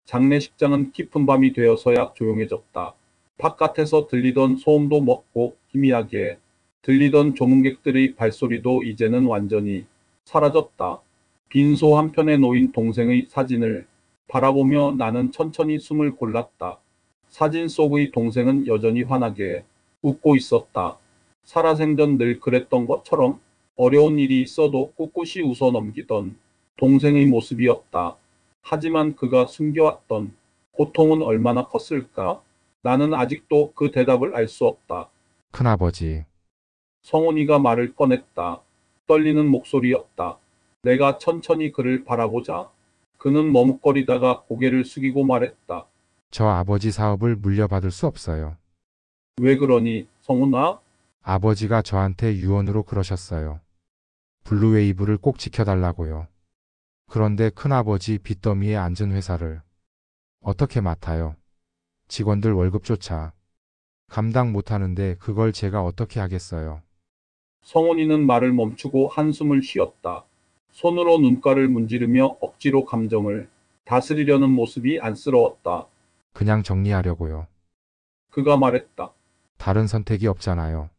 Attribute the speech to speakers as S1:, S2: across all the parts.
S1: 장례식장은 깊은 밤이 되어서야 조용해졌다. 바깥에서 들리던 소음도 멎고 희미하게 들리던 조문객들의 발소리도 이제는 완전히 사라졌다. 빈소 한편에 놓인 동생의 사진을 바라보며 나는 천천히 숨을 골랐다. 사진 속의 동생은 여전히 환하게 웃고 있었다. 살아생전 늘 그랬던 것처럼 어려운 일이 있어도 꿋꿋이 웃어 넘기던 동생의 모습이었다. 하지만 그가 숨겨왔던 고통은 얼마나 컸을까? 나는 아직도 그 대답을 알 수 없다.
S2: 큰아버지,
S1: 성훈이가 말을 꺼냈다. 떨리는 목소리였다. 내가 천천히 그를 바라보자 그는 머뭇거리다가 고개를 숙이고 말했다.
S2: 저 아버지 사업을 물려받을 수 없어요.
S1: 왜 그러니, 성훈아?
S2: 아버지가 저한테 유언으로 그러셨어요. 블루웨이브를 꼭 지켜달라고요. 그런데 큰아버지 빚더미에 앉은 회사를 어떻게 맡아요? 직원들 월급조차 감당 못하는데 그걸 제가 어떻게 하겠어요?
S1: 성훈이는 말을 멈추고 한숨을 쉬었다. 손으로 눈가를 문지르며 억지로 감정을 다스리려는 모습이 안쓰러웠다.
S2: 그냥 정리하려고요.
S1: 그가 말했다.
S2: 다른 선택이 없잖아요.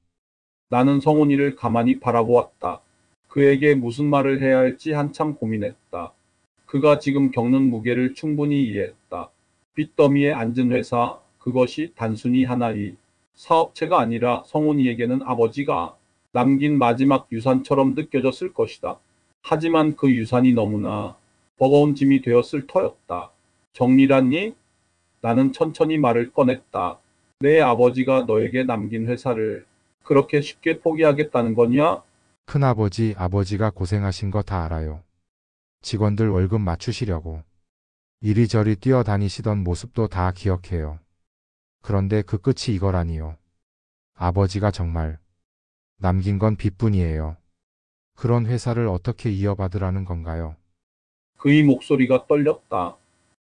S1: 나는 성훈이를 가만히 바라보았다. 그에게 무슨 말을 해야 할지 한참 고민했다. 그가 지금 겪는 무게를 충분히 이해했다. 빚더미에 앉은 회사, 그것이 단순히 하나의 사업체가 아니라 성훈이에게는 아버지가 남긴 마지막 유산처럼 느껴졌을 것이다. 하지만 그 유산이 너무나 버거운 짐이 되었을 터였다. 정리라니? 나는 천천히 말을 꺼냈다. 내 아버지가 너에게 남긴 회사를 그렇게 쉽게 포기하겠다는 거냐?
S2: 큰아버지, 아버지가 고생하신 거 다 알아요. 직원들 월급 맞추시려고 이리저리 뛰어다니시던 모습도 다 기억해요. 그런데 그 끝이 이거라니요. 아버지가 정말 남긴 건 빚뿐이에요. 그런 회사를 어떻게 이어받으라는 건가요?
S1: 그의 목소리가 떨렸다.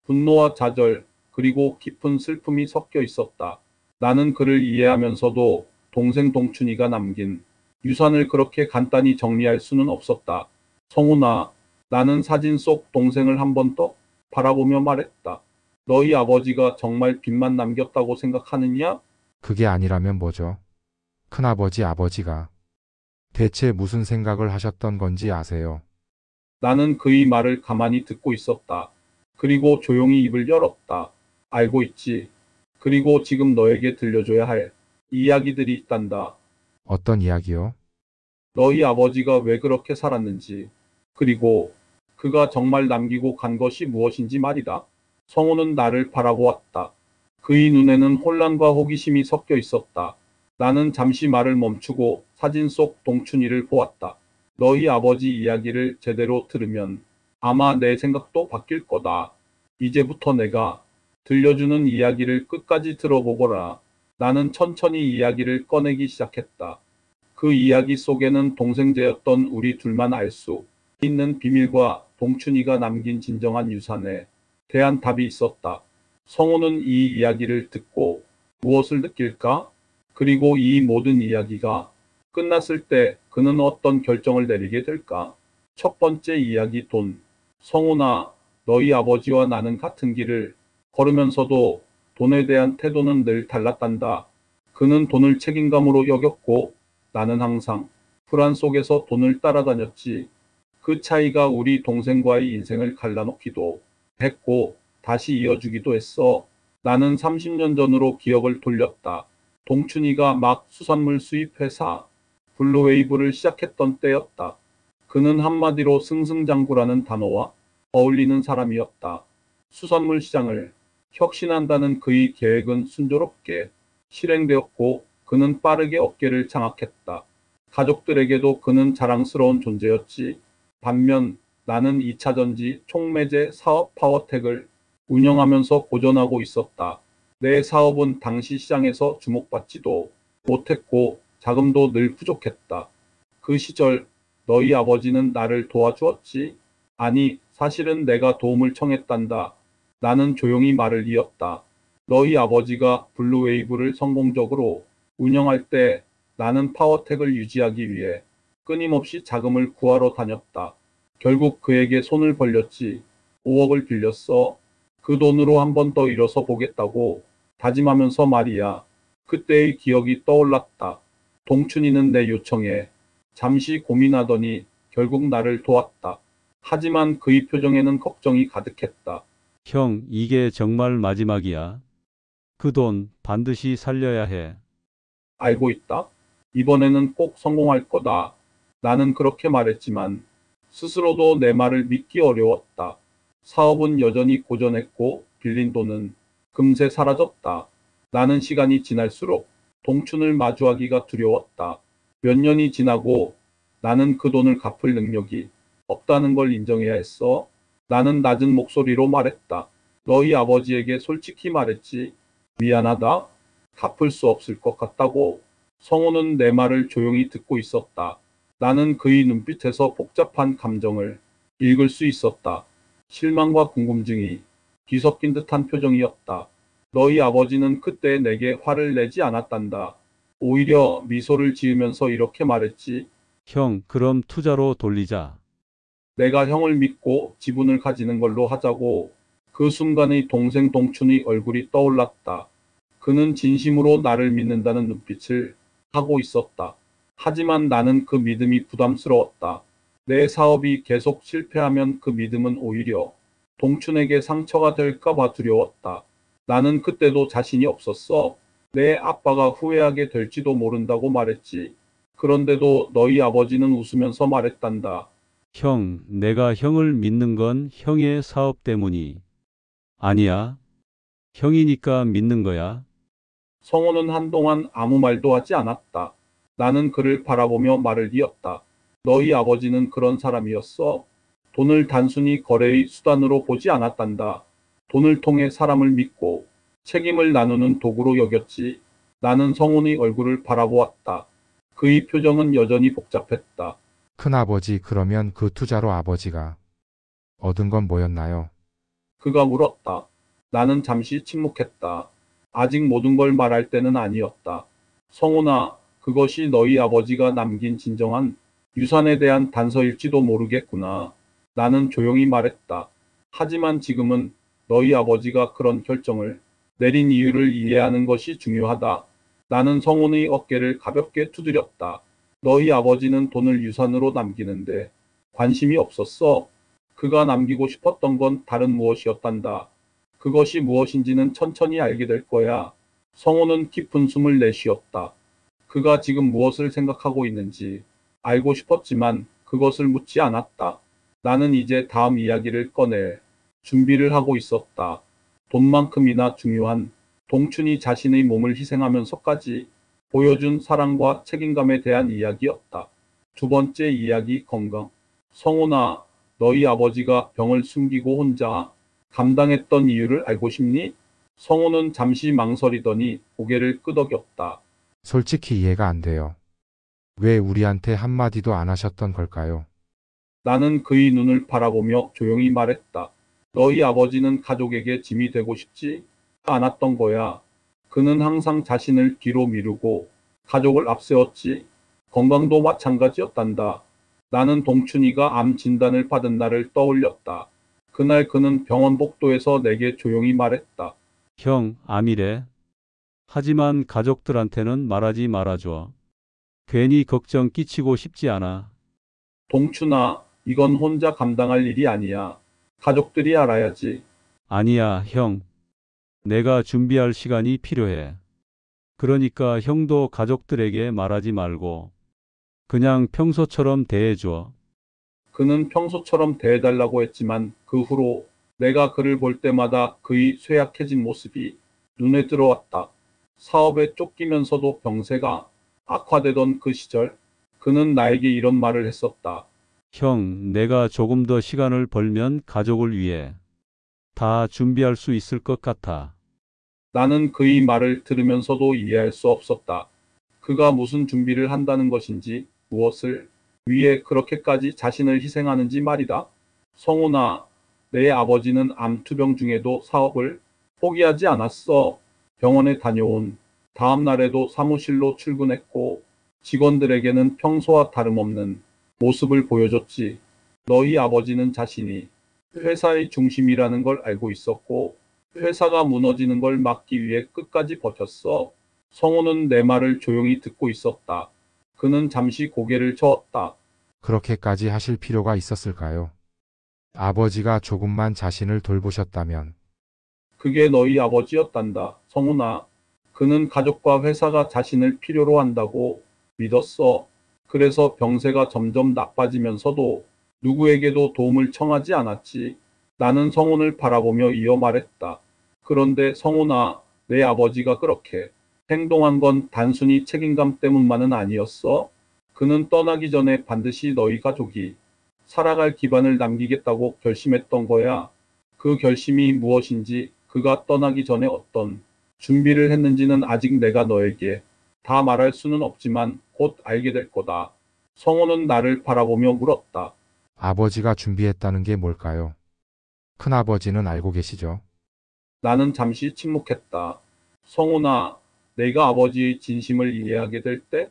S1: 분노와 좌절, 그리고 깊은 슬픔이 섞여 있었다. 나는 그를 이해하면서도 동생 동춘이가 남긴 유산을 그렇게 간단히 정리할 수는 없었다. 성훈아, 나는 사진 속 동생을 한 번 더 바라보며 말했다. 너희 아버지가 정말 빚만 남겼다고 생각하느냐?
S2: 그게 아니라면 뭐죠? 큰아버지, 아버지가 대체 무슨 생각을 하셨던 건지 아세요?
S1: 나는 그의 말을 가만히 듣고 있었다. 그리고 조용히 입을 열었다. 알고 있지. 그리고 지금 너에게 들려줘야 할 이야기들이 있단다.
S2: 어떤 이야기요?
S1: 너희 아버지가 왜 그렇게 살았는지, 그리고 그가 정말 남기고 간 것이 무엇인지 말이다. 성우는 나를 바라보았다. 그의 눈에는 혼란과 호기심이 섞여 있었다. 나는 잠시 말을 멈추고 사진 속 동춘이를 보았다. 너희 아버지 이야기를 제대로 들으면 아마 내 생각도 바뀔 거다. 이제부터 내가 들려주는 이야기를 끝까지 들어보거라. 나는 천천히 이야기를 꺼내기 시작했다. 그 이야기 속에는 동생제였던 우리 둘만 알 수 있는 비밀과 동춘이가 남긴 진정한 유산에 대한 답이 있었다. 성우는 이 이야기를 듣고 무엇을 느낄까? 그리고 이 모든 이야기가 끝났을 때 그는 어떤 결정을 내리게 될까? 첫 번째 이야기 돈. 성우나 너희 아버지와 나는 같은 길을 걸으면서도 돈에 대한 태도는 늘 달랐단다. 그는 돈을 책임감으로 여겼고 나는 항상 불안 속에서 돈을 따라다녔지. 그 차이가 우리 동생과의 인생을 갈라놓기도 했고 다시 이어주기도 했어. 나는 30년 전으로 기억을 돌렸다. 동춘이가 막 수산물 수입 회사 블루웨이브를 시작했던 때였다. 그는 한마디로 승승장구라는 단어와 어울리는 사람이었다. 수산물 시장을 혁신한다는 그의 계획은 순조롭게 실행되었고 그는 빠르게 업계를 장악했다. 가족들에게도 그는 자랑스러운 존재였지. 반면 나는 2차전지 촉매제 사업 파워텍을 운영하면서 고전하고 있었다. 내 사업은 당시 시장에서 주목받지도 못했고 자금도 늘 부족했다. 그 시절 너희 아버지는 나를 도와주었지? 아니, 사실은 내가 도움을 청했단다. 나는 조용히 말을 이었다. 너희 아버지가 블루웨이브를 성공적으로 운영할 때 나는 파워텍을 유지하기 위해 끊임없이 자금을 구하러 다녔다. 결국 그에게 손을 벌렸지. 5억을 빌렸어. 그 돈으로 한 번 더 일어서 보겠다고 다짐하면서 말이야. 그때의 기억이 떠올랐다. 동춘이는 내 요청에 잠시 고민하더니 결국 나를 도왔다. 하지만 그의 표정에는 걱정이 가득했다.
S3: 형, 이게 정말 마지막이야. 그 돈 반드시 살려야 해.
S1: 알고 있다. 이번에는 꼭 성공할 거다. 나는 그렇게 말했지만 스스로도 내 말을 믿기 어려웠다. 사업은 여전히 고전했고 빌린 돈은 금세 사라졌다. 나는 시간이 지날수록 동춘을 마주하기가 두려웠다. 몇 년이 지나고 나는 그 돈을 갚을 능력이 없다는 걸 인정해야 했어. 나는 낮은 목소리로 말했다. 너희 아버지에게 솔직히 말했지. 미안하다. 갚을 수 없을 것 같다고. 성호는 내 말을 조용히 듣고 있었다. 나는 그의 눈빛에서 복잡한 감정을 읽을 수 있었다. 실망과 궁금증이 뒤섞인 듯한 표정이었다. 너희 아버지는 그때 내게 화를 내지 않았단다. 오히려 미소를 지으면서 이렇게 말했지.
S3: 형, 그럼 투자로 돌리자.
S1: 내가 형을 믿고 지분을 가지는 걸로 하자고. 그 순간의 동생 동춘의 얼굴이 떠올랐다. 그는 진심으로 나를 믿는다는 눈빛을 하고 있었다. 하지만 나는 그 믿음이 부담스러웠다. 내 사업이 계속 실패하면 그 믿음은 오히려 동춘에게 상처가 될까봐 두려웠다. 나는 그때도 자신이 없었어. 내 아빠가 후회하게 될지도 모른다고 말했지. 그런데도 너희 아버지는 웃으면서 말했단다.
S3: 형, 내가 형을 믿는 건 형의 사업 때문이 아니야. 형이니까 믿는 거야.
S1: 성호는 한동안 아무 말도 하지 않았다. 나는 그를 바라보며 말을 이었다. 너희 아버지는 그런 사람이었어. 돈을 단순히 거래의 수단으로 보지 않았단다. 돈을 통해 사람을 믿고 책임을 나누는 도구로 여겼지. 나는 성훈의 얼굴을 바라보았다. 그의 표정은 여전히 복잡했다.
S2: 큰아버지, 그러면 그 투자로 아버지가 얻은 건 뭐였나요?
S1: 그가 물었다. 나는 잠시 침묵했다. 아직 모든 걸 말할 때는 아니었다. 성훈아, 그것이 너희 아버지가 남긴 진정한 유산에 대한 단서일지도 모르겠구나. 나는 조용히 말했다. 하지만 지금은 너희 아버지가 그런 결정을 내린 이유를 이해하는 것이 중요하다. 나는 성훈의 어깨를 가볍게 두드렸다. 너희 아버지는 돈을 유산으로 남기는데 관심이 없었어. 그가 남기고 싶었던 건 다른 무엇이었단다. 그것이 무엇인지는 천천히 알게 될 거야. 성호는 깊은 숨을 내쉬었다. 그가 지금 무엇을 생각하고 있는지 알고 싶었지만 그것을 묻지 않았다. 나는 이제 다음 이야기를 꺼낼 준비를 하고 있었다. 돈만큼이나 중요한 동춘이 자신의 몸을 희생하면서까지 보여준 사랑과 책임감에 대한 이야기였다. 두 번째 이야기, 건강. 성호나, 너희 아버지가 병을 숨기고 혼자 감당했던 이유를 알고 싶니? 성호는 잠시 망설이더니 고개를 끄덕였다.
S2: 솔직히 이해가 안 돼요. 왜 우리한테 한마디도 안 하셨던 걸까요?
S1: 나는 그의 눈을 바라보며 조용히 말했다. 너희 아버지는 가족에게 짐이 되고 싶지 않았던 거야. 그는 항상 자신을 뒤로 미루고 가족을 앞세웠지. 건강도 마찬가지였단다. 나는 동춘이가 암 진단을 받은 날을 떠올렸다. 그날 그는 병원 복도에서 내게 조용히 말했다.
S3: 형, 암이래. 하지만 가족들한테는 말하지 말아줘. 괜히 걱정 끼치고 싶지 않아.
S1: 동춘아, 이건 혼자 감당할 일이 아니야. 가족들이 알아야지.
S3: 아니야, 형. 내가 준비할 시간이 필요해. 그러니까 형도 가족들에게 말하지 말고 그냥 평소처럼 대해줘.
S1: 그는 평소처럼 대해달라고 했지만 그 후로 내가 그를 볼 때마다 그의 쇠약해진 모습이 눈에 들어왔다. 사업에 쫓기면서도 병세가 악화되던 그 시절, 그는 나에게 이런 말을 했었다.
S3: 형, 내가 조금 더 시간을 벌면 가족을 위해 다 준비할 수 있을 것 같아.
S1: 나는 그의 말을 들으면서도 이해할 수 없었다. 그가 무슨 준비를 한다는 것인지, 무엇을 위해 그렇게까지 자신을 희생하는지 말이다. 성훈아, 내 아버지는 암투병 중에도 사업을 포기하지 않았어. 병원에 다녀온 다음 날에도 사무실로 출근했고 직원들에게는 평소와 다름없는 모습을 보여줬지. 너희 아버지는 자신이 회사의 중심이라는 걸 알고 있었고 회사가 무너지는 걸 막기 위해 끝까지 버텼어. 성우는 내 말을 조용히 듣고 있었다. 그는 잠시 고개를 저었다.
S2: 그렇게까지 하실 필요가 있었을까요? 아버지가 조금만 자신을 돌보셨다면
S1: 그게 너희 아버지였단다. 성훈아. 그는 가족과 회사가 자신을 필요로 한다고 믿었어. 그래서 병세가 점점 나빠지면서도 누구에게도 도움을 청하지 않았지. 나는 성훈을 바라보며 이어 말했다. 그런데 성훈아, 내 아버지가 그렇게 행동한 건 단순히 책임감 때문만은 아니었어. 그는 떠나기 전에 반드시 너희 가족이 살아갈 기반을 남기겠다고 결심했던 거야. 그 결심이 무엇인지 그가 떠나기 전에 어떤 준비를 했는지는 아직 내가 너에게 다 말할 수는 없지만 곧 알게 될 거다. 성호는 나를 바라보며 물었다.
S2: 아버지가 준비했다는 게 뭘까요? 큰아버지는 알고 계시죠?
S1: 나는 잠시 침묵했다. 성호나, 내가 아버지의 진심을 이해하게 될 때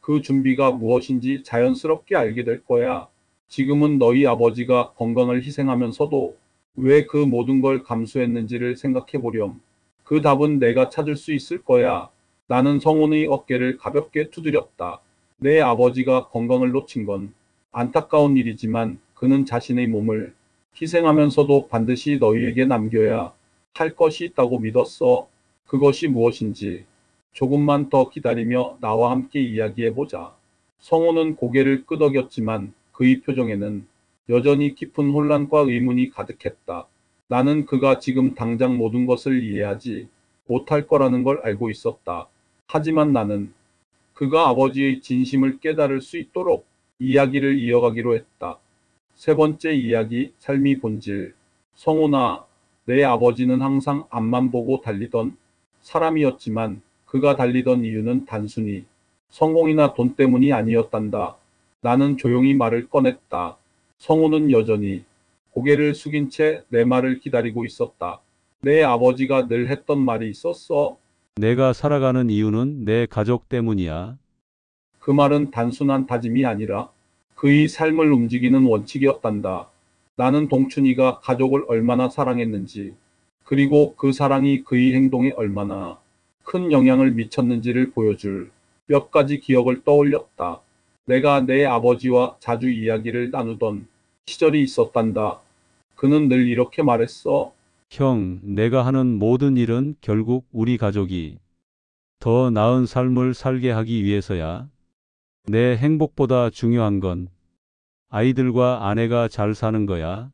S1: 그 준비가 무엇인지 자연스럽게 알게 될 거야. 지금은 너희 아버지가 건강을 희생하면서도 왜 그 모든 걸 감수했는지를 생각해 보렴. 그 답은 내가 찾을 수 있을 거야. 나는 성훈의 어깨를 가볍게 두드렸다. 내 아버지가 건강을 놓친 건 안타까운 일이지만 그는 자신의 몸을 희생하면서도 반드시 너희에게 남겨야 할 것이 있다고 믿었어. 그것이 무엇인지 조금만 더 기다리며 나와 함께 이야기해보자. 성호는 고개를 끄덕였지만 그의 표정에는 여전히 깊은 혼란과 의문이 가득했다. 나는 그가 지금 당장 모든 것을 이해하지 못할 거라는 걸 알고 있었다. 하지만 나는 그가 아버지의 진심을 깨달을 수 있도록 이야기를 이어가기로 했다. 세 번째 이야기, 삶의 본질. 성훈아, 내 아버지는 항상 앞만 보고 달리던 사람이었지만 그가 달리던 이유는 단순히 성공이나 돈 때문이 아니었단다. 나는 조용히 말을 꺼냈다. 성우는 여전히 고개를 숙인 채 내 말을 기다리고 있었다. 내 아버지가 늘 했던 말이 있었어.
S3: 내가 살아가는 이유는 내 가족 때문이야.
S1: 그 말은 단순한 다짐이 아니라 그의 삶을 움직이는 원칙이었단다. 나는 동춘이가 가족을 얼마나 사랑했는지, 그리고 그 사랑이 그의 행동에 얼마나 큰 영향을 미쳤는지를 보여줄 몇 가지 기억을 떠올렸다. 내가 내 아버지와 자주 이야기를 나누던 시절이 있었단다. 그는 늘 이렇게 말했어.
S3: 형, 내가 하는 모든 일은 결국 우리 가족이 더 나은 삶을 살게 하기 위해서야. 내 행복보다 중요한 건 아이들과 아내가 잘 사는 거야.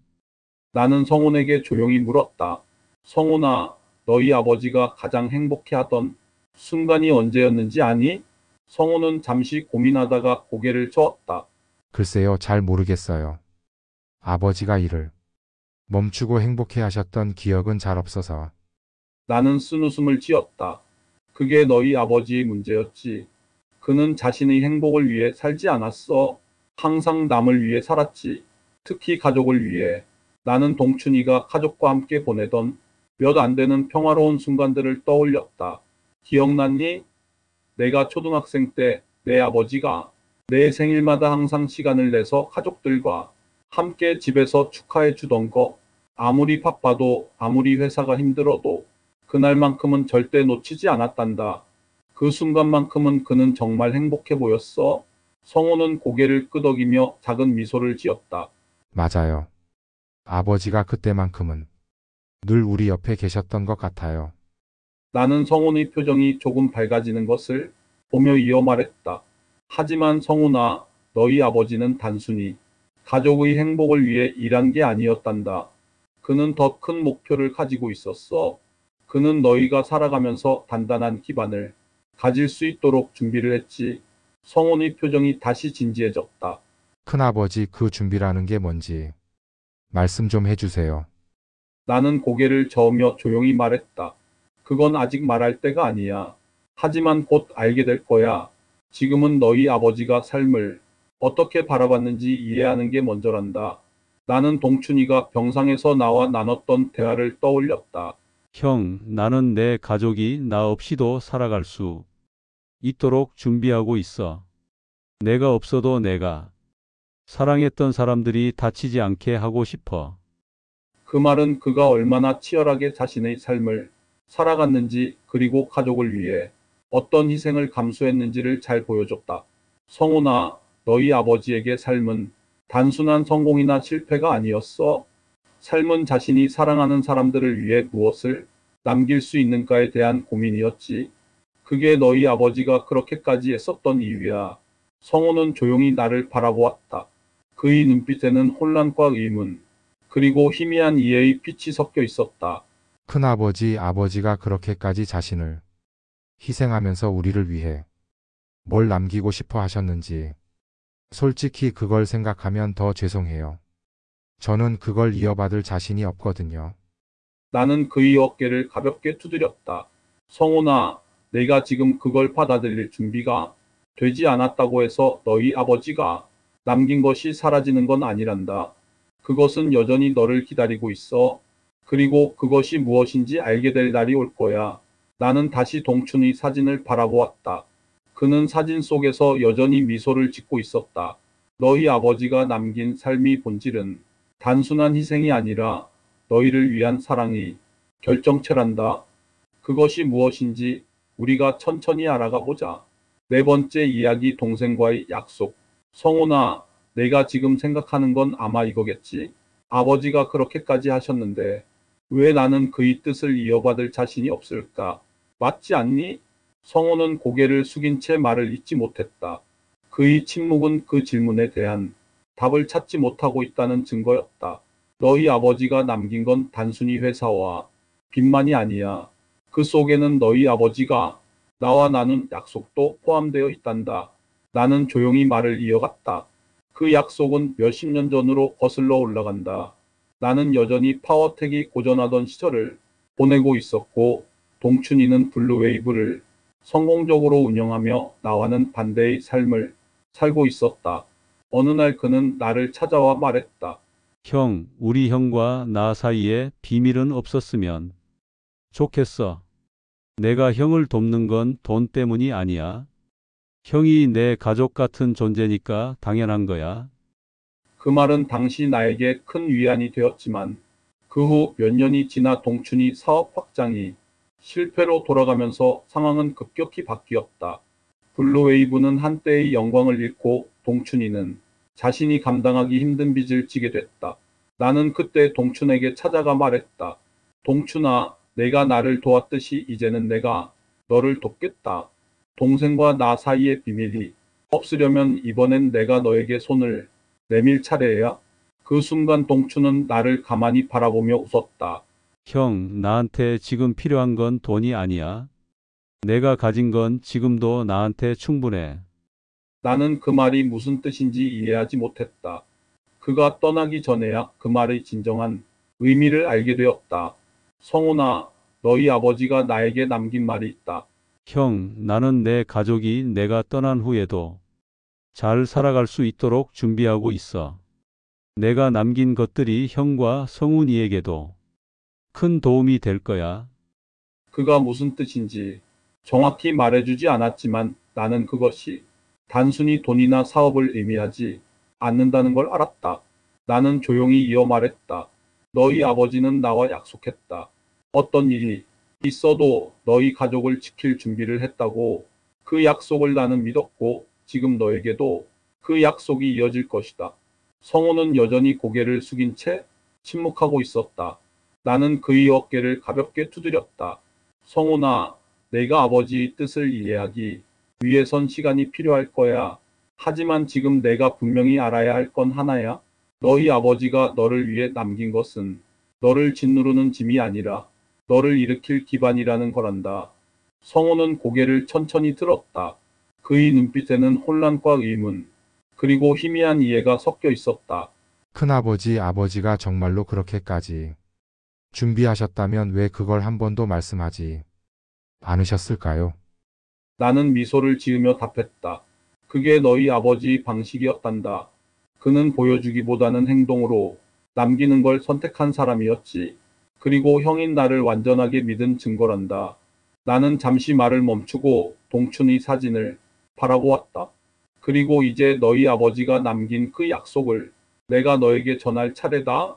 S1: 나는 성훈에게 조용히 물었다. 성훈아, 너희 아버지가 가장 행복해하던 순간이 언제였는지 아니? 성훈은 잠시 고민하다가 고개를 저었다.
S2: 글쎄요, 잘 모르겠어요. 아버지가 일을 멈추고 행복해 하셨던 기억은 잘 없어서.
S1: 나는 쓴웃음을 지었다. 그게 너희 아버지의 문제였지. 그는 자신의 행복을 위해 살지 않았어. 항상 남을 위해 살았지. 특히 가족을 위해. 나는 동춘이가 가족과 함께 보내던 몇 안 되는 평화로운 순간들을 떠올렸다. 기억났니? 내가 초등학생 때 내 아버지가 내 생일마다 항상 시간을 내서 가족들과 함께 집에서 축하해 주던 거. 아무리 바빠도 아무리 회사가 힘들어도 그날만큼은 절대 놓치지 않았단다. 그 순간만큼은 그는 정말 행복해 보였어. 성호는 고개를 끄덕이며 작은 미소를 지었다.
S2: 맞아요. 아버지가 그때만큼은 늘 우리 옆에 계셨던 것 같아요.
S1: 나는 성훈의 표정이 조금 밝아지는 것을 보며 이어 말했다. 하지만 성훈아, 너희 아버지는 단순히 가족의 행복을 위해 일한 게 아니었단다. 그는 더 큰 목표를 가지고 있었어. 그는 너희가 살아가면서 단단한 기반을 가질 수 있도록 준비를 했지. 성훈의 표정이 다시 진지해졌다.
S2: 큰아버지 그 준비라는 게 뭔지 말씀 좀 해주세요.
S1: 나는 고개를 저으며 조용히 말했다. 그건 아직 말할 때가 아니야. 하지만 곧 알게 될 거야. 지금은 너희 아버지가 삶을 어떻게 바라봤는지 이해하는 게 먼저란다. 나는 동춘이가 병상에서 나와 나눴던 대화를 떠올렸다.
S3: 형, 나는 내 가족이 나 없이도 살아갈 수 있도록 준비하고 있어. 내가 없어도 내가 사랑했던 사람들이 다치지 않게 하고 싶어.
S1: 그 말은 그가 얼마나 치열하게 자신의 삶을 살아갔는지 그리고 가족을 위해 어떤 희생을 감수했는지를 잘 보여줬다. 성훈아, 너희 아버지에게 삶은 단순한 성공이나 실패가 아니었어. 삶은 자신이 사랑하는 사람들을 위해 무엇을 남길 수 있는가에 대한 고민이었지. 그게 너희 아버지가 그렇게까지 애썼던 이유야. 성호는 조용히 나를 바라보았다. 그의 눈빛에는 혼란과 의문, 그리고 희미한 이해의 빛이 섞여 있었다.
S2: 큰아버지, 아버지가 그렇게까지 자신을 희생하면서 우리를 위해 뭘 남기고 싶어 하셨는지 솔직히 그걸 생각하면 더 죄송해요. 저는 그걸 이어받을 자신이 없거든요.
S1: 나는 그의 어깨를 가볍게 두드렸다. 성훈아, 내가 지금 그걸 받아들일 준비가 되지 않았다고 해서 너희 아버지가 남긴 것이 사라지는 건 아니란다. 그것은 여전히 너를 기다리고 있어. 그리고 그것이 무엇인지 알게 될 날이 올 거야. 나는 다시 동춘의 사진을 바라보았다. 그는 사진 속에서 여전히 미소를 짓고 있었다. 너희 아버지가 남긴 삶의 본질은 단순한 희생이 아니라 너희를 위한 사랑이 결정체란다. 그것이 무엇인지 우리가 천천히 알아가 보자. 네 번째 이야기, 동생과의 약속. 성훈아, 내가 지금 생각하는 건 아마 이거겠지. 아버지가 그렇게까지 하셨는데 왜 나는 그의 뜻을 이어받을 자신이 없을까? 맞지 않니? 성훈은 고개를 숙인 채 말을 잇지 못했다. 그의 침묵은 그 질문에 대한 답을 찾지 못하고 있다는 증거였다. 너희 아버지가 남긴 건 단순히 회사와 빚만이 아니야. 그 속에는 너희 아버지가 나와 나눈 약속도 포함되어 있단다. 나는 조용히 말을 이어갔다. 그 약속은 몇십 년 전으로 거슬러 올라간다. 나는 여전히 파워텍이 고전하던 시절을 보내고 있었고, 동춘이는 블루웨이브를 성공적으로 운영하며 나와는 반대의 삶을 살고 있었다. 어느 날 그는 나를 찾아와 말했다.
S3: 형, 우리 형과 나 사이에 비밀은 없었으면 좋겠어. 내가 형을 돕는 건 돈 때문이 아니야. 형이 내 가족 같은 존재니까 당연한 거야.
S1: 그 말은 당시 나에게 큰 위안이 되었지만 그 후 몇 년이 지나 동춘이 사업 확장이 실패로 돌아가면서 상황은 급격히 바뀌었다. 블루웨이브는 한때의 영광을 잃고 동춘이는 자신이 감당하기 힘든 빚을 지게 됐다. 나는 그때 동춘에게 찾아가 말했다. 동춘아, 내가 나를 도왔듯이 이제는 내가 너를 돕겠다. 동생과 나 사이의 비밀이 없으려면 이번엔 내가 너에게 손을 내밀 차례야. 그 순간 동춘은 나를 가만히 바라보며 웃었다.
S3: 형, 나한테 지금 필요한 건 돈이 아니야. 내가 가진 건 지금도 나한테 충분해.
S1: 나는 그 말이 무슨 뜻인지 이해하지 못했다. 그가 떠나기 전에야 그 말의 진정한 의미를 알게 되었다. 성훈아, 너희 아버지가 나에게 남긴 말이 있다.
S3: 형, 나는 내 가족이 내가 떠난 후에도 잘 살아갈 수 있도록 준비하고 있어. 내가 남긴 것들이 형과 성훈이에게도 큰 도움이 될 거야.
S1: 그가 무슨 뜻인지 정확히 말해주지 않았지만 나는 그것이 단순히 돈이나 사업을 의미하지 않는다는 걸 알았다. 나는 조용히 이어 말했다. 너희 아버지는 나와 약속했다. 어떤 일이 있어도 너희 가족을 지킬 준비를 했다고. 그 약속을 나는 믿었고 지금 너에게도 그 약속이 이어질 것이다. 성호는 여전히 고개를 숙인 채 침묵하고 있었다. 나는 그의 어깨를 가볍게 두드렸다. 성훈아, 내가 아버지의 뜻을 이해하기 위해선 시간이 필요할 거야. 하지만 지금 내가 분명히 알아야 할 건 하나야. 너희 아버지가 너를 위해 남긴 것은 너를 짓누르는 짐이 아니라 너를 일으킬 기반이라는 거란다. 성호는 고개를 천천히 들었다. 그의 눈빛에는 혼란과 의문, 그리고 희미한 이해가 섞여 있었다.
S2: 큰아버지, 아버지가 정말로 그렇게까지 준비하셨다면 왜 그걸 한 번도 말씀하지 않으셨을까요?
S1: 나는 미소를 지으며 답했다. 그게 너희 아버지의 방식이었단다. 그는 보여주기보다는 행동으로 남기는 걸 선택한 사람이었지. 그리고 형인 나를 완전하게 믿은 증거란다. 나는 잠시 말을 멈추고 동춘의 사진을 바라보았다. 그리고 이제 너희 아버지가 남긴 그 약속을 내가 너에게 전할 차례다.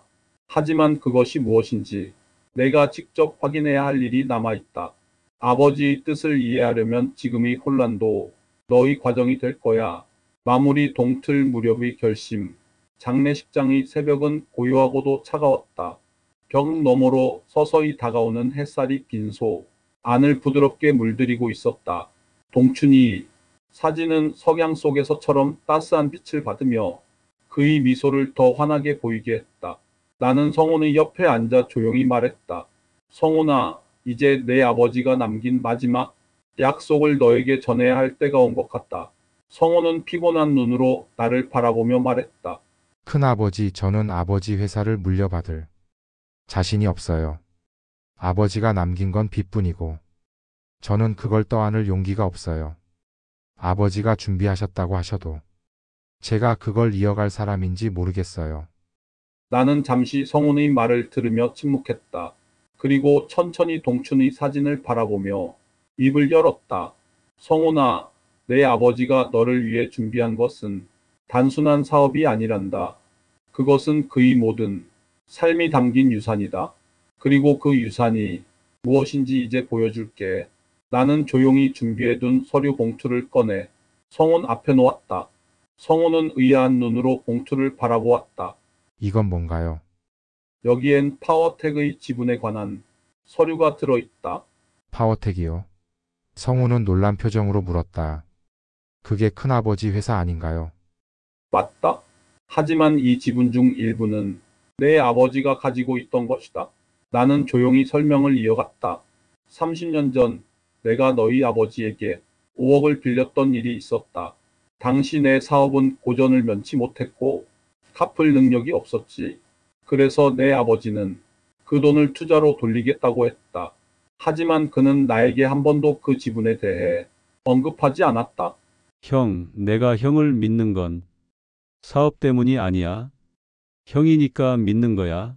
S1: 하지만 그것이 무엇인지 내가 직접 확인해야 할 일이 남아있다. 아버지의 뜻을 이해하려면 지금의 혼란도 너희 과정이 될 거야. 마무리 동틀 무렵의 결심. 장례식장의 새벽은 고요하고도 차가웠다. 벽 너머로 서서히 다가오는 햇살이 빈소 안을 부드럽게 물들이고 있었다. 동춘이 사진은 석양 속에서처럼 따스한 빛을 받으며 그의 미소를 더 환하게 보이게 했다. 나는 성훈의 옆에 앉아 조용히 말했다. 성훈아, 이제 내 아버지가 남긴 마지막 약속을 너에게 전해야 할 때가 온 것 같다. 성훈은 피곤한 눈으로 나를 바라보며 말했다.
S2: 큰아버지, 저는 아버지 회사를 물려받을 자신이 없어요. 아버지가 남긴 건 빚뿐이고 저는 그걸 떠안을 용기가 없어요. 아버지가 준비하셨다고 하셔도 제가 그걸 이어갈 사람인지 모르겠어요.
S1: 나는 잠시 성훈의 말을 들으며 침묵했다. 그리고 천천히 동춘의 사진을 바라보며 입을 열었다. 성훈아, 내 아버지가 너를 위해 준비한 것은 단순한 사업이 아니란다. 그것은 그의 모든 삶이 담긴 유산이다. 그리고 그 유산이 무엇인지 이제 보여줄게. 나는 조용히 준비해둔 서류 봉투를 꺼내 성훈 앞에 놓았다. 성훈은 의아한 눈으로 봉투를 바라보았다.
S2: 이건 뭔가요?
S1: 여기엔 파워텍의 지분에 관한 서류가 들어있다.
S2: 파워텍이요? 성우는 놀란 표정으로 물었다. 그게 큰아버지 회사 아닌가요?
S1: 맞다. 하지만 이 지분 중 일부는 내 아버지가 가지고 있던 것이다. 나는 조용히 설명을 이어갔다. 30년 전 내가 너희 아버지에게 5억을 빌렸던 일이 있었다. 당시 내 사업은 고전을 면치 못했고 갚을 능력이 없었지. 그래서 내 아버지는 그 돈을 투자로 돌리겠다고 했다. 하지만 그는 나에게 한 번도 그 지분에 대해 언급하지 않았다.
S3: 형, 내가 형을 믿는 건 사업 때문이 아니야. 형이니까 믿는 거야.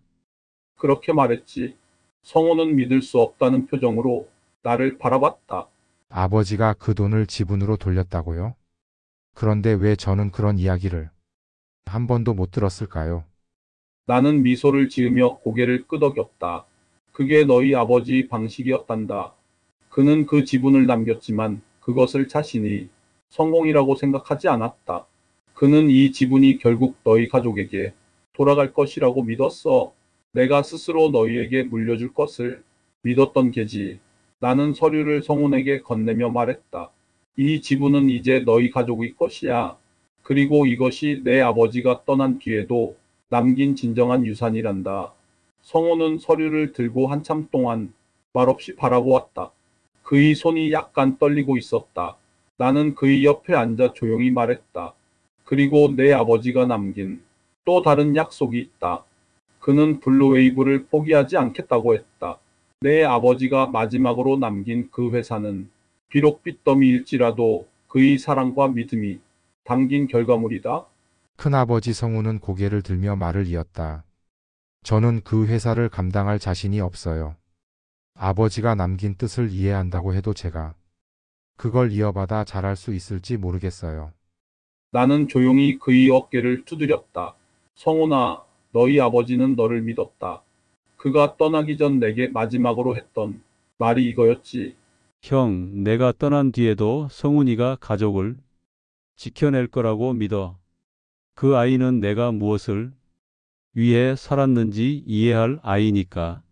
S1: 그렇게 말했지. 성호는 믿을 수 없다는 표정으로 나를 바라봤다.
S2: 아버지가 그 돈을 지분으로 돌렸다고요? 그런데 왜 저는 그런 이야기를 한 번도 못 들었을까요?
S1: 나는 미소를 지으며 고개를 끄덕였다. 그게 너희 아버지의 방식이었단다. 그는 그 지분을 남겼지만 그것을 자신이 성공이라고 생각하지 않았다. 그는 이 지분이 결국 너희 가족에게 돌아갈 것이라고 믿었어. 내가 스스로 너희에게 물려줄 것을 믿었던 게지. 나는 서류를 성훈에게 건네며 말했다. 이 지분은 이제 너희 가족의 것이야. 그리고 이것이 내 아버지가 떠난 뒤에도 남긴 진정한 유산이란다. 성훈은 서류를 들고 한참 동안 말없이 바라보았다. 그의 손이 약간 떨리고 있었다. 나는 그의 옆에 앉아 조용히 말했다. 그리고 내 아버지가 남긴 또 다른 약속이 있다. 그는 블루웨이브를 포기하지 않겠다고 했다. 내 아버지가 마지막으로 남긴 그 회사는 비록 빚더미일지라도 그의 사랑과 믿음이 담긴 결과물이다.
S2: 큰아버지 성우는 고개를 들며 말을 이었다. 저는 그 회사를 감당할 자신이 없어요. 아버지가 남긴 뜻을 이해한다고 해도 제가 그걸 이어받아 잘할 수 있을지 모르겠어요.
S1: 나는 조용히 그의 어깨를 두드렸다. 성훈아, 너희 아버지는 너를 믿었다. 그가 떠나기 전 내게 마지막으로 했던 말이 이거였지.
S3: 형, 내가 떠난 뒤에도 성훈이가 가족을 지켜낼 거라고 믿어. 그 아이는 내가 무엇을 위해 살았는지 이해할 아이니까.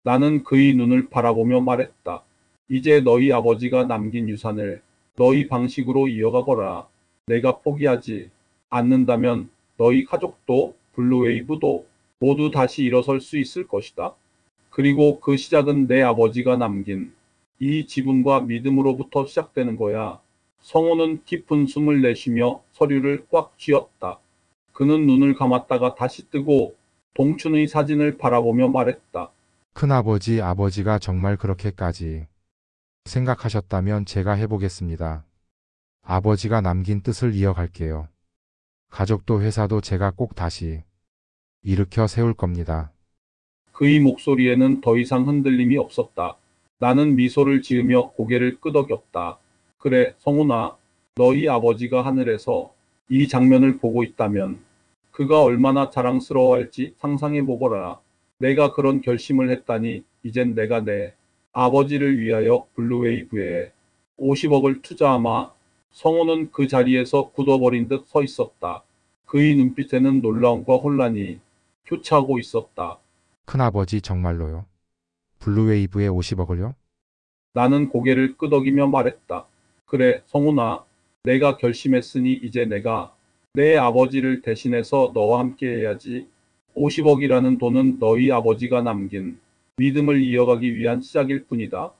S1: 나는 그의 눈을 바라보며 말했다. 이제 너희 아버지가 남긴 유산을 너희 방식으로 이어가거라. 내가 포기하지 않는다면 너희 가족도 블루웨이브도 모두 다시 일어설 수 있을 것이다. 그리고 그 시작은 내 아버지가 남긴 이 지분과 믿음으로부터 시작되는 거야. 성호는 깊은 숨을 내쉬며 서류를 꽉 쥐었다. 그는 눈을 감았다가 다시 뜨고 동춘의 사진을 바라보며 말했다.
S2: 큰아버지, 아버지가 정말 그렇게까지 생각하셨다면 제가 해보겠습니다. 아버지가 남긴 뜻을 이어갈게요. 가족도 회사도 제가 꼭 다시 일으켜 세울 겁니다.
S1: 그의 목소리에는 더 이상 흔들림이 없었다. 나는 미소를 지으며 고개를 끄덕였다. 그래, 성훈아, 너희 아버지가 하늘에서 이 장면을 보고 있다면 그가 얼마나 자랑스러워할지 상상해보거라. 내가 그런 결심을 했다니 이젠 내가 내 아버지를 위하여 블루웨이브에 50억을 투자하마. 성호는 그 자리에서 굳어버린 듯 서 있었다. 그의 눈빛에는 놀라움과 혼란이 교차하고 있었다.
S2: 큰아버지 정말로요? 블루웨이브에 50억을요?
S1: 나는 고개를 끄덕이며 말했다. 그래, 성훈아. 내가 결심했으니 이제 내가 내 아버지를 대신해서 너와 함께 해야지. 50억이라는 돈은 너희 아버지가 남긴 믿음을 이어가기 위한 시작일 뿐이다.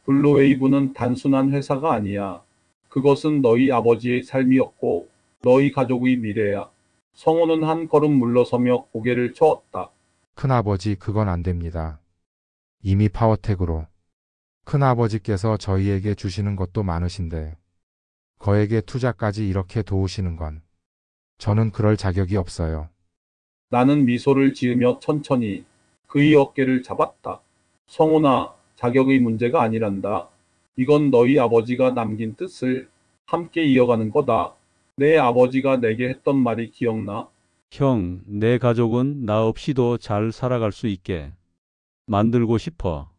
S1: 블루웨이브는 단순한 회사가 아니야. 그것은 너희 아버지의 삶이었고 너희 가족의 미래야. 성호는 한 걸음 물러서며 고개를 저었다.
S2: 큰아버지 그건 안 됩니다. 이미 파워텍으로. 큰아버지께서 저희에게 주시는 것도 많으신데 거액의 투자까지 이렇게 도우시는 건 저는 그럴 자격이 없어요.
S1: 나는 미소를 지으며 천천히 그의 어깨를 잡았다. 성훈아, 자격의 문제가 아니란다. 이건 너희 아버지가 남긴 뜻을 함께 이어가는 거다. 내 아버지가 내게 했던 말이 기억나?
S3: 형, 내 가족은 나 없이도 잘 살아갈 수 있게 만들고 싶어.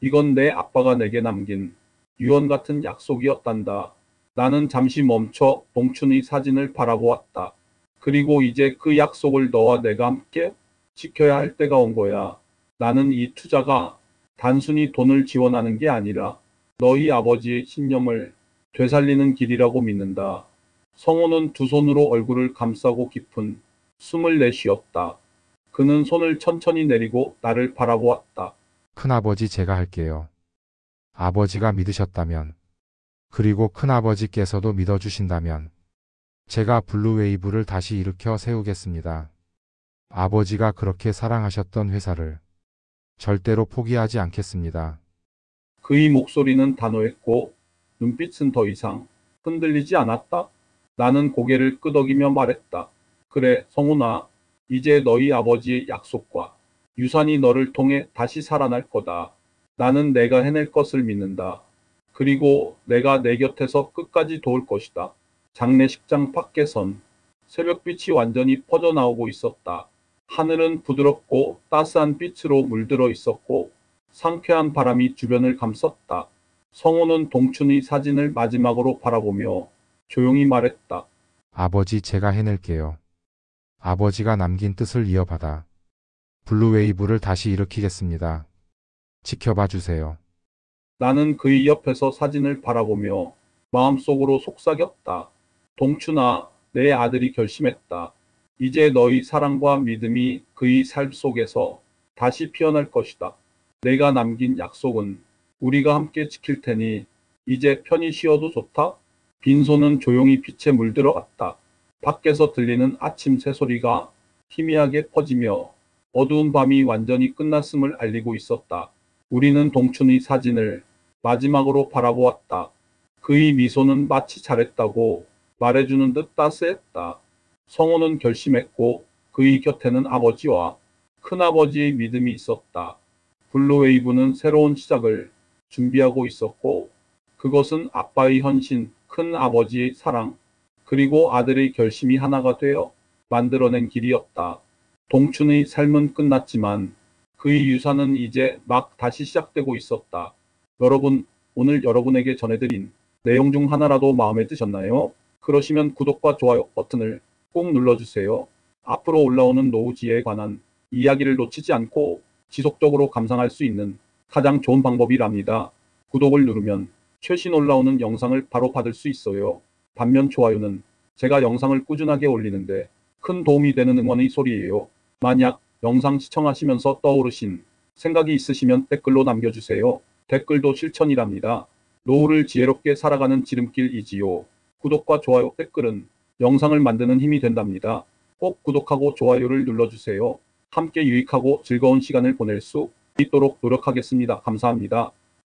S1: 이건 내 아빠가 내게 남긴 유언 같은 약속이었단다. 나는 잠시 멈춰 동춘의 사진을 바라보았다. 그리고 이제 그 약속을 너와 내가 함께 지켜야 할 때가 온 거야. 나는 이 투자가 단순히 돈을 지원하는 게 아니라 너희 아버지의 신념을 되살리는 길이라고 믿는다. 성호는 두 손으로 얼굴을 감싸고 깊은 숨을 내쉬었다. 그는 손을 천천히 내리고 나를 바라보았다.
S2: 큰아버지 제가 할게요. 아버지가 믿으셨다면, 그리고 큰아버지께서도 믿어주신다면, 제가 블루웨이브를 다시 일으켜 세우겠습니다. 아버지가 그렇게 사랑하셨던 회사를 절대로 포기하지 않겠습니다.
S1: 그의 목소리는 단호했고 눈빛은 더 이상 흔들리지 않았다. 나는 고개를 끄덕이며 말했다. 그래, 성훈아. 이제 너희 아버지의 약속과 유산이 너를 통해 다시 살아날 거다. 나는 내가 해낼 것을 믿는다. 그리고 내가 내 곁에서 끝까지 도울 것이다. 장례식장 밖에선 새벽빛이 완전히 퍼져나오고 있었다. 하늘은 부드럽고 따스한 빛으로 물들어 있었고 상쾌한 바람이 주변을 감쌌다. 성호는 동춘의 사진을 마지막으로 바라보며 조용히 말했다.
S2: 아버지 제가 해낼게요. 아버지가 남긴 뜻을 이어받아 블루웨이브를 다시 일으키겠습니다. 지켜봐 주세요.
S1: 나는 그의 옆에서 사진을 바라보며 마음속으로 속삭였다. 동춘아, 내 아들이 결심했다. 이제 너희 사랑과 믿음이 그의 삶 속에서 다시 피어날 것이다. 내가 남긴 약속은 우리가 함께 지킬 테니 이제 편히 쉬어도 좋다. 빈손은 조용히 빛에 물들어갔다. 밖에서 들리는 아침 새소리가 희미하게 퍼지며 어두운 밤이 완전히 끝났음을 알리고 있었다. 우리는 동춘의 사진을 마지막으로 바라보았다. 그의 미소는 마치 잘했다고 말해주는 듯 따스했다. 성호는 결심했고 그의 곁에는 아버지와 큰아버지의 믿음이 있었다. 블루웨이브는 새로운 시작을 준비하고 있었고 그것은 아빠의 헌신, 큰아버지의 사랑, 그리고 아들의 결심이 하나가 되어 만들어낸 길이었다. 동춘의 삶은 끝났지만 그의 유산은 이제 막 다시 시작되고 있었다. 여러분, 오늘 여러분에게 전해드린 내용 중 하나라도 마음에 드셨나요? 그러시면 구독과 좋아요 버튼을 꼭 눌러주세요. 앞으로 올라오는 노후지에 관한 이야기를 놓치지 않고 지속적으로 감상할 수 있는 가장 좋은 방법이랍니다. 구독을 누르면 최신 올라오는 영상을 바로 받을 수 있어요. 반면 좋아요는 제가 영상을 꾸준하게 올리는데 큰 도움이 되는 응원의 소리예요. 만약 영상 시청하시면서 떠오르신 생각이 있으시면 댓글로 남겨주세요. 댓글도 실천이랍니다. 노후를 지혜롭게 살아가는 지름길이지요. 구독과 좋아요, 댓글은 영상을 만드는 힘이 된답니다. 꼭 구독하고 좋아요를 눌러주세요. 함께 유익하고 즐거운 시간을 보낼 수 있도록 노력하겠습니다. 감사합니다.